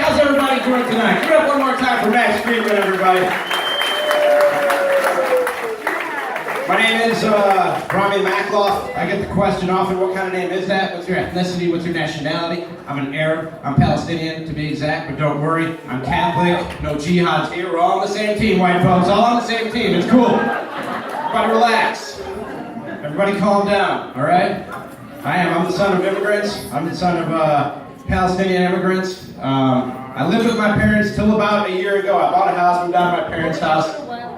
How's everybody doing tonight? Give it up one more time for Max Friedman, everybody. My name is Ramie Makloff. I get the question often, what kind of name is that? What's your ethnicity? What's your nationality? I'm an Arab. I'm Palestinian, to be exact, but don't worry. I'm Catholic. No jihads here. We're all on the same team, white folks. All on the same team. It's cool. Everybody relax. Everybody calm down, all right? I'm the son of immigrants. I'm the son of Palestinian immigrants. I lived with my parents till about a year ago. I bought a house, moved out of my parents' house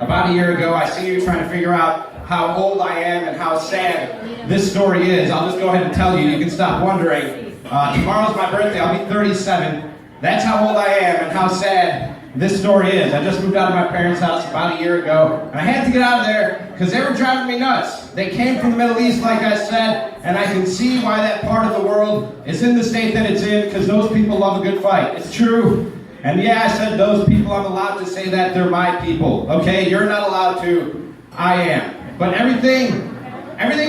about a year ago. I see you trying to figure out how old I am and how sad this story is. I'll just go ahead and tell you. You can stop wondering. Tomorrow's my birthday. I'll be 37. That's how old I am and how sad this story is. I just moved out of my parents' house about a year ago, and I had to get out of there because they were driving me nuts. They came from the Middle East, like I said, and I can see why that part of the world is in the state that it's in, because those people love a good fight. It's true. And yeah, I said those people. I'm allowed to say that. They're my people. Okay? You're not allowed to. I am. But everything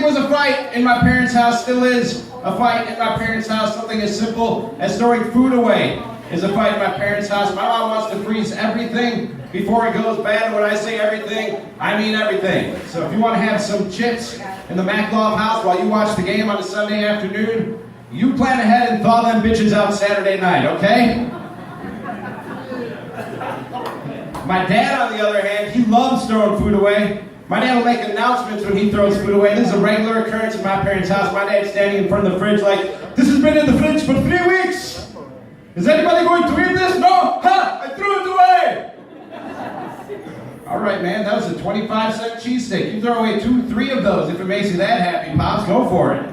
was a fight in my parents' house, still is a fight in my parents' house. Something as simple as throwing food away is a fight in my parents' house. My mom wants to freeze everything before it goes bad. And when I say everything, I mean everything. So if you want to have some chips in the Makloff house while you watch the game on a Sunday afternoon, you plan ahead and thaw them bitches out Saturday night, okay? My dad, on the other hand, he loves throwing food away. My dad will make announcements when he throws food away. This is a regular occurrence in my parents' house. My dad's standing in front of the fridge like, this has been in the fridge for 3 weeks. Is anybody going to eat this? No? Ha! I threw it away! All right, man, that was a 25-cent cheesesteak. You throw away 2, 3 of those if it makes you that happy, Pops. Go for it.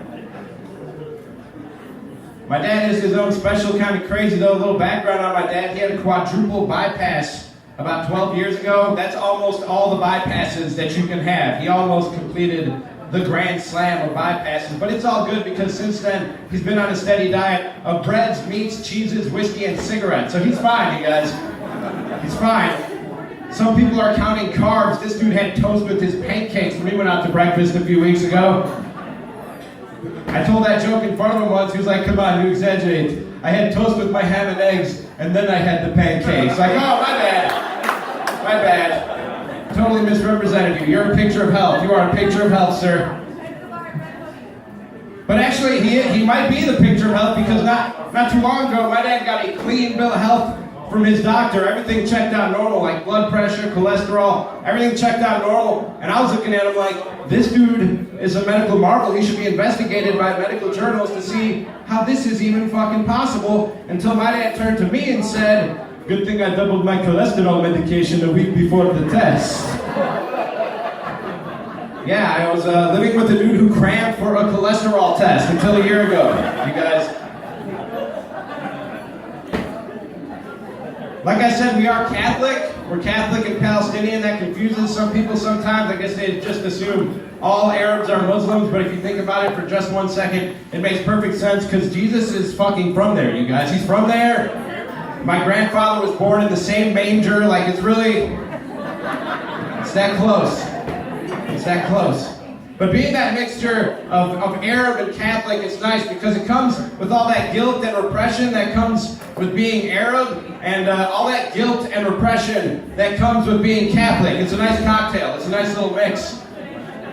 My dad is his own special kind of crazy, though. A little background on my dad. He had a quadruple bypass about 12 years ago. That's almost all the bypasses that you can have. He almost completed the grand slam of bypasses, but it's all good because since then, he's been on a steady diet of breads, meats, cheeses, whiskey, and cigarettes. So he's fine, you guys. He's fine. Some people are counting carbs. This dude had toast with his pancakes when we went out to breakfast a few weeks ago. I told that joke in front of him once. He was like, come on, you exaggerate. I had toast with my ham and eggs, and then I had the pancakes. Like, oh, my bad. My bad. Totally misrepresented you. You're a picture of health. You are a picture of health, sir. But actually, he might be the picture of health because not too long ago, my dad got a clean bill of health from his doctor. Everything checked out normal, like blood pressure, cholesterol, everything checked out normal. And I was looking at him like, this dude is a medical marvel. He should be investigated by medical journals to see how this is even fucking possible. Until my dad turned to me and said, good thing I doubled my cholesterol medication a week before the test. Yeah, I was living with a dude who crammed for a cholesterol test until a year ago, you guys. Like I said, we are Catholic. We're Catholic and Palestinian. That confuses some people sometimes. I guess they just assume all Arabs are Muslims, but if you think about it for just 1 second, it makes perfect sense because Jesus is fucking from there, you guys. He's from there. My grandfather was born in the same manger. Like, it's that close. It's that close. But being that mixture of Arab and Catholic, it's nice because it comes with all that guilt and repression that comes with being Arab, and all that guilt and repression that comes with being Catholic. It's a nice cocktail. It's a nice little mix.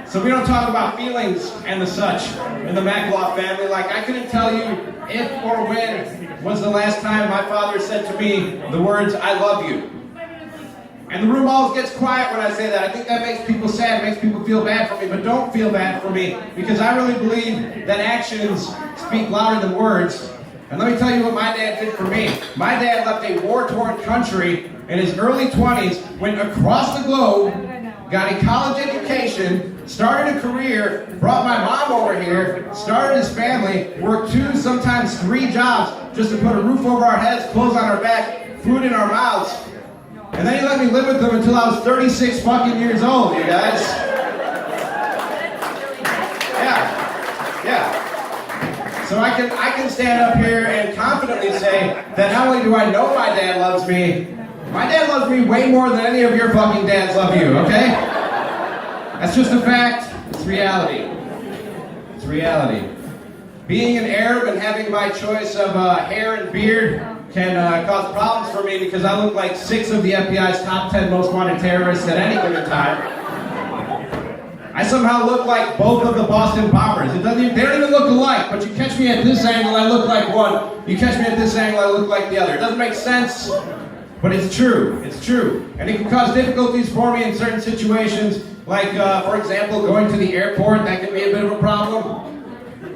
So we don't talk about feelings and the such in the Makloff family. Like, I couldn't tell you if or when was the last time my father said to me the words, I love you. And the room always gets quiet when I say that. I think that makes people sad, makes people feel bad for me, but don't feel bad for me, because I really believe that actions speak louder than words. And let me tell you what my dad did for me. My dad left a war-torn country in his early 20s, went across the globe, got a college education, started a career, brought my mom over here, started his family, worked 2, sometimes 3 jobs just to put a roof over our heads, clothes on our back, food in our mouths. And then he let me live with them until I was 36 fucking years old, you guys. Yeah. So I can stand up here and confidently say that not only do I know my dad loves me way more than any of your fucking dads love you, okay? That's just a fact. It's reality. It's reality. Being an Arab and having my choice of hair and beard can cause problems for me because I look like 6 of the FBI's top 10 most wanted terrorists at any given time. I somehow look like both of the Boston bombers. They don't even look alike, but you catch me at this angle, I look like one. You catch me at this angle, I look like the other. It doesn't make sense, but it's true. It's true. And it can cause difficulties for me in certain situations, like, for example, going to the airport. That can be a bit of a problem.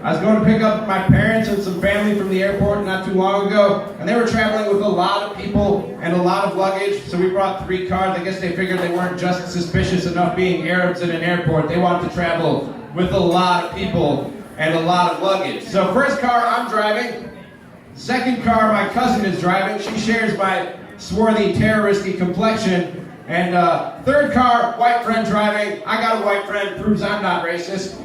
I was going to pick up my parents and some family from the airport not too long ago, and they were traveling with a lot of people and a lot of luggage, so we brought 3 cars. I guess they figured they weren't just suspicious enough being Arabs in an airport. They wanted to travel with a lot of people and a lot of luggage. So first car, I'm driving. Second car, my cousin is driving. She shares my swarthy, terroristy complexion. And third car, white friend driving. I got a white friend, proves I'm not racist.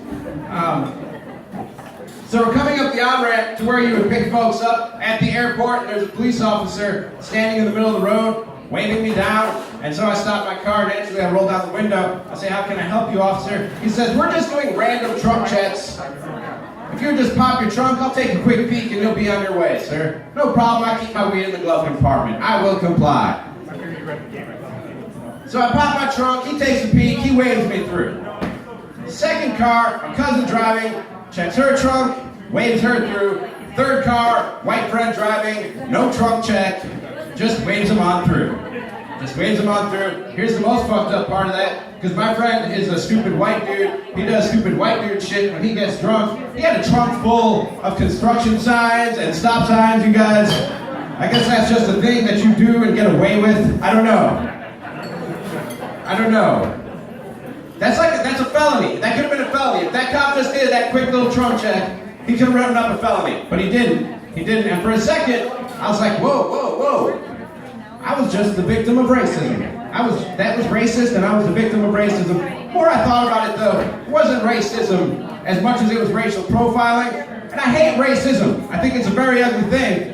So we're coming up the on-ramp to where you would pick folks up at the airport, and there's a police officer standing in the middle of the road, waving me down, and so I stop my car, and naturally I roll down the window. I say, "How can I help you, officer?" He says, "We're just doing random trunk checks. If you would just pop your trunk, I'll take a quick peek and you'll be on your way, sir." "No problem, I keep my weed in the glove compartment. I will comply." So I pop my trunk, he takes a peek, he waves me through. Second car, my cousin driving, checks her trunk, waves her through. Third car, white friend driving, no trunk check, just waves him on through. Just waves him on through. Here's the most fucked up part of that, because my friend is a stupid white dude. He does stupid white dude shit when he gets drunk. He had a trunk full of construction signs and stop signs, you guys. I guess that's just a thing that you do and get away with. I don't know. That's a felony. That could have been a felony. If that cop just did that quick little trunk check, he could have written up a felony. But he didn't. And for a second, I was like, whoa. I was just the victim of racism. That was racist, and I was the victim of racism. The more I thought about it, though, it wasn't racism as much as it was racial profiling. And I hate racism. I think it's a very ugly thing.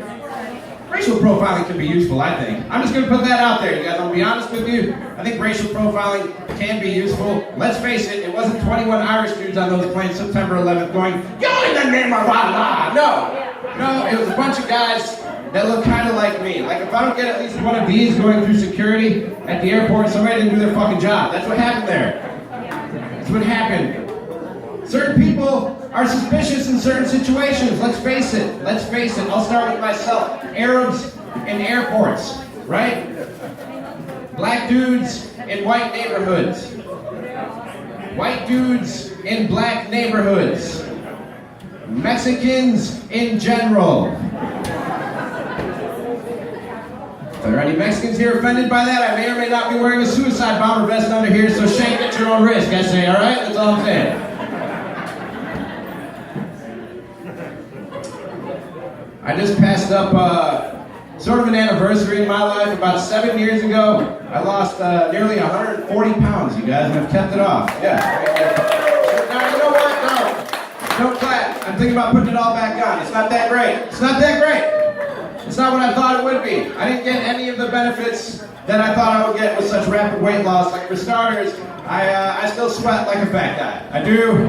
Racial profiling can be useful, I think. I'm just going to put that out there, you guys. I'll be honest with you. I think racial profiling can be useful. Let's face it, it wasn't 21 Irish dudes on those planes September 11th going, "Go in the name of Allah!" No, it was a bunch of guys that look kind of like me. Like, if I don't get at least one of these going through security at the airport, somebody didn't do their fucking job. That's what happened there. That's what happened. Certain people are suspicious in certain situations. Let's face it. I'll start with myself. Arabs in airports, right? Black dudes in white neighborhoods. White dudes in black neighborhoods. Mexicans in general. If there are any Mexicans here offended by that, I may or may not be wearing a suicide bomber vest under here, so shank at your own risk, I say, alright? That's all I'm saying. I just passed up sort of an anniversary in my life. About 7 years ago, I lost nearly 140 pounds, you guys, and I've kept it off. Yeah. Now, you know what? No. Don't clap. I'm thinking about putting it all back on. It's not that great. It's not what I thought it would be. I didn't get any of the benefits that I thought I would get with such rapid weight loss. Like, for starters, I still sweat like a fat guy. I do.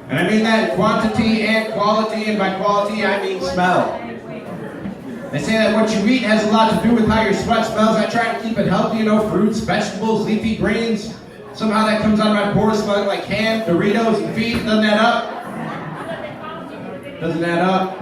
And I mean that in quantity and quality, and by quality I mean smell. They say that what you eat has a lot to do with how your sweat smells. I try to keep it healthy, you know, fruits, vegetables, leafy greens. Somehow that comes out of my pores smelling like ham, Doritos, and feet. Doesn't add up.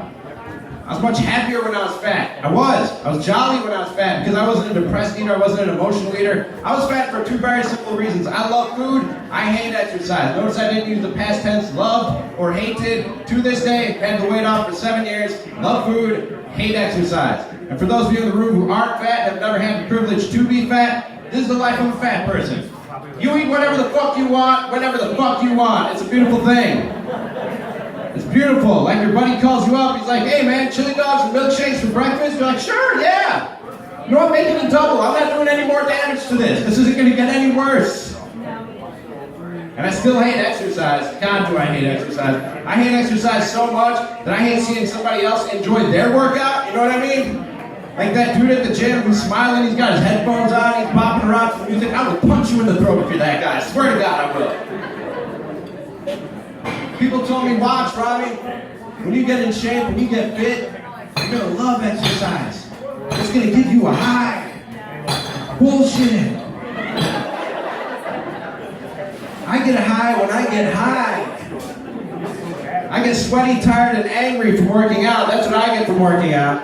I was much happier when I was fat. I was jolly when I was fat because I wasn't a depressed eater, I wasn't an emotional eater. I was fat for 2 very simple reasons. I love food, I hate exercise. Notice I didn't use the past tense, loved or hated. To this day, had the weight off for 7 years, love food, hate exercise. And for those of you in the room who aren't fat, have never had the privilege to be fat, this is the life of a fat person. You eat whatever the fuck you want, whenever the fuck you want. It's a beautiful thing. It's beautiful. Like, your buddy calls you up, he's like, "Hey man, chili dogs and milkshakes for breakfast?" You're like, "Sure, yeah. You know what, make it a double. I'm not doing any more damage to this. This isn't gonna get any worse." And I still hate exercise. God, do I hate exercise. I hate exercise so much that I hate seeing somebody else enjoy their workout, you know what I mean? Like that dude at the gym who's smiling, he's got his headphones on, he's popping around to the music. I will punch you in the throat if you're that guy. I swear to God, I will. People told me, "Watch, Ramie, when you get in shape, when you get fit, You're gonna love exercise. It's gonna give you a high. Bullshit. I get a high when I get high. I get sweaty, tired, and angry from working out. That's what I get from working out.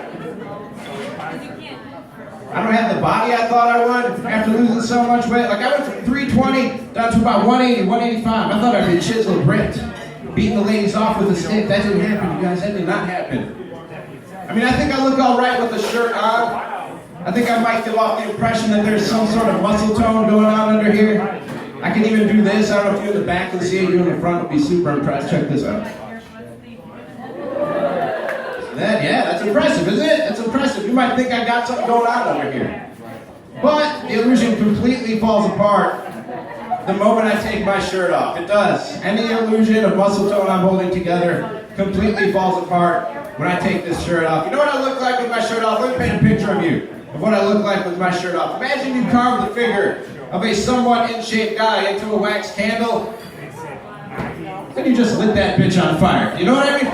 I don't have the body I thought I would after losing so much weight. Like I went from 320 down to about 180, 185. I thought I'd be chiseled, ripped, beating the ladies off with a stick. That didn't happen, you guys. That did not happen. I mean, I think I look all right with the shirt on. I think I might give off the impression that there's some sort of muscle tone going on under here. I can even do this. I don't know if you in the back can see it. You in the front will be super impressed. Check this out. That's impressive, isn't it? That's impressive. You might think I got something going on over here. But the illusion completely falls apart the moment I take my shirt off. It does. Any illusion of muscle tone I'm holding together completely falls apart when I take this shirt off. You know what I look like with my shirt off? Let me paint a picture of you of what I look like with my shirt off. Imagine you carved the figure of a somewhat in-shape guy into a wax candle, then you just lit that bitch on fire. You know what I mean?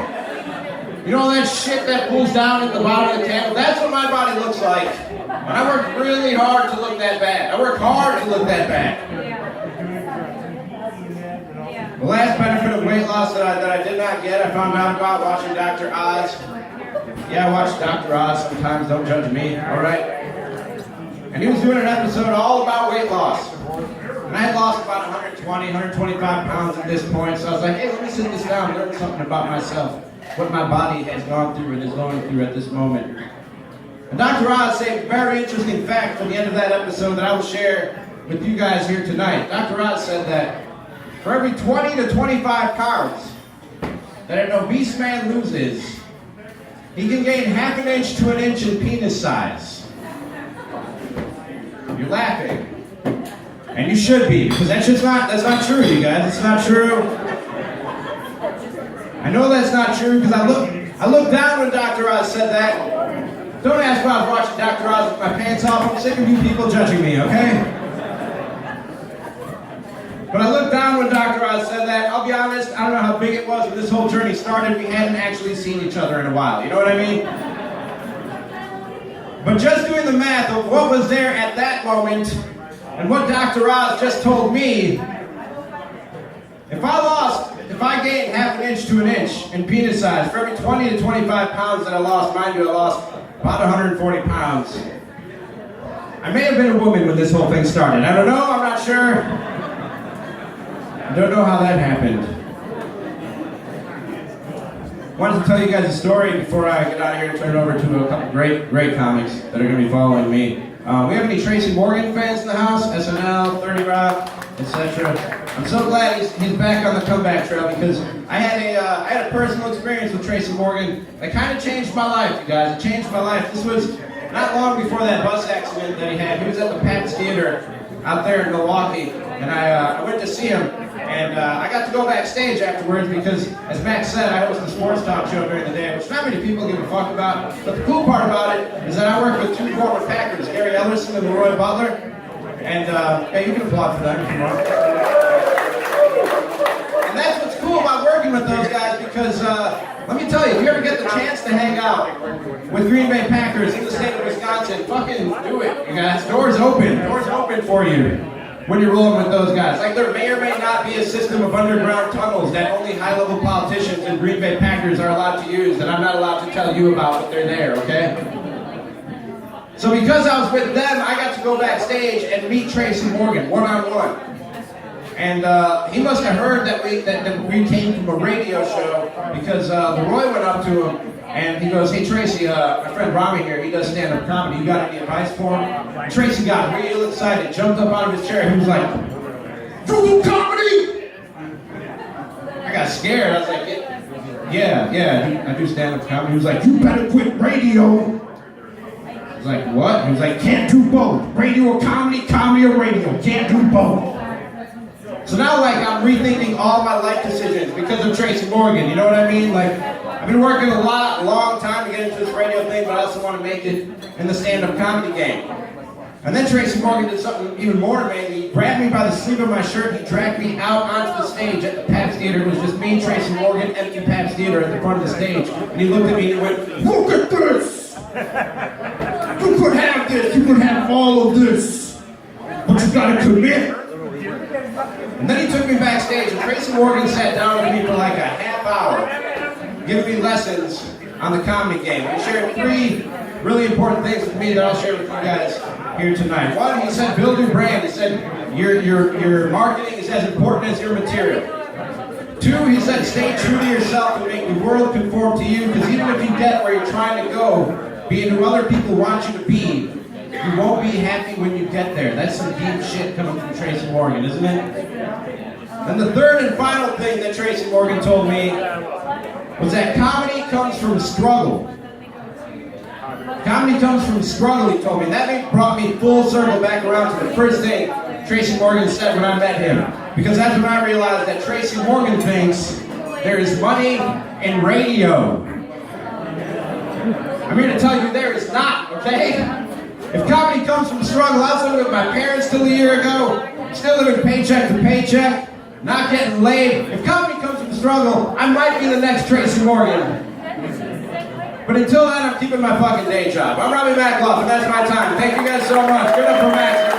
You know all that shit that pulls down at the bottom of the candle? That's what my body looks like. And I work really hard to look that bad. I work hard to look that bad. The last benefit of weight loss that I did not get, I found out about watching Dr. Oz. Yeah, I watch Dr. Oz sometimes, don't judge me, alright? And he was doing an episode all about weight loss. And I had lost about 120, 125 pounds at this point, so I was like, hey, let me sit this down and learn something about myself. What my body has gone through and is going through at this moment. And Dr. Oz said a very interesting fact from the end of that episode that I will share with you guys here tonight. Dr. Oz said that for every 20 to 25 pounds that an obese man loses, he can gain half an inch to an inch in penis size. You're laughing. And you should be, because that's not true, you guys. It's not true. I know that's not true because I looked down when Dr. Oz said that. Don't ask why I was watching Dr. Oz with my pants off. I'm sick of you people judging me, okay? But I looked down when Dr. Oz said that. I'll be honest, I don't know how big it was when this whole journey started. We hadn't actually seen each other in a while. You know what I mean? But just doing the math of what was there at that moment and what Dr. Oz just told me, if I gained half an inch to an inch in penis size, for every 20 to 25 pounds that I lost, mind you, I lost about 140 pounds. I may have been a woman when this whole thing started. I don't know, I'm not sure. I don't know how that happened. I wanted to tell you guys a story before I get out of here and turn it over to a couple great comics that are going to be following me. We have any Tracy Morgan fans in the house? SNL, 30 Rock, etc. I'm so glad he's back on the comeback trail because I had a personal experience with Tracy Morgan that kind of changed my life, you guys. It changed my life. This was not long before that bus accident that he had. He was at the Pat's Theater out there in Milwaukee, and I went to see him. And I got to go backstage afterwards because, as Max said, I host a sports talk show during the day, which not many people give a fuck about. But the cool part about it is that I work with two former Packers, Gary Ellerson and Leroy Butler. And hey, you can applaud for them if you want. And that's what's cool about working with those guys because, let me tell you, if you ever get the chance to hang out with Green Bay Packers in the state of Wisconsin, fucking do it, you guys. Doors open for you when you're rolling with those guys. Like there may or may not be a system of underground tunnels that only high-level politicians and Green Bay Packers are allowed to use that I'm not allowed to tell you about, but they're there, okay? So because I was with them, I got to go backstage and meet Tracy Morgan one-on-one. And he must have heard that we came from a radio show because Leroy went up to him and he goes, hey Tracy, my friend Ramie here, he does stand-up comedy, you got any advice for him? Tracy got real excited, jumped up out of his chair, he was like, do comedy? I got scared, I was like, yeah, I do stand-up comedy. He was like, you better quit radio. I was like, what? He was like, can't do both. Radio or comedy, comedy or radio, can't do both. So now, like, I'm rethinking all my life decisions because of Tracy Morgan, you know what I mean? Like, I've been working a long time to get into this radio thing, but I also want to make it in the stand-up comedy game. And then Tracy Morgan did something even more amazing. He grabbed me by the sleeve of my shirt. He dragged me out onto the stage at the Pabst Theater. It was just me, Tracy Morgan, empty Pabst Theater at the front of the stage. And he looked at me and he went, "Look at this! You could have this. You could have all of this. But you gotta commit." And then he took me backstage, and Tracy Morgan sat down with me for like a half hour, giving me lessons on the comedy game. He shared 3 really important things with me that I'll share with you guys here tonight. 1, he said, build your brand. He said, your marketing is as important as your material. 2, he said, stay true to yourself and make the world conform to you, because even if you get where you're trying to go, being who other people want you to be, you won't be happy when you get there. That's some deep shit coming from Tracy Morgan, isn't it? And the 3rd and final thing that Tracy Morgan told me was that comedy comes from struggle. Comedy comes from struggle, he told me. And that brought me full circle back around to the first thing Tracy Morgan said when I met him. Because that's when I realized that Tracy Morgan thinks there is money in radio. I'm here to tell you there is not, okay? If comedy comes from struggle, I was living with my parents till a year ago, still living paycheck to paycheck, not getting laid. If comedy comes from struggle, I might be the next Tracy Morgan. But until then, I'm keeping my fucking day job. I'm Ramie and that's my time. Thank you guys so much. Give it up for Max.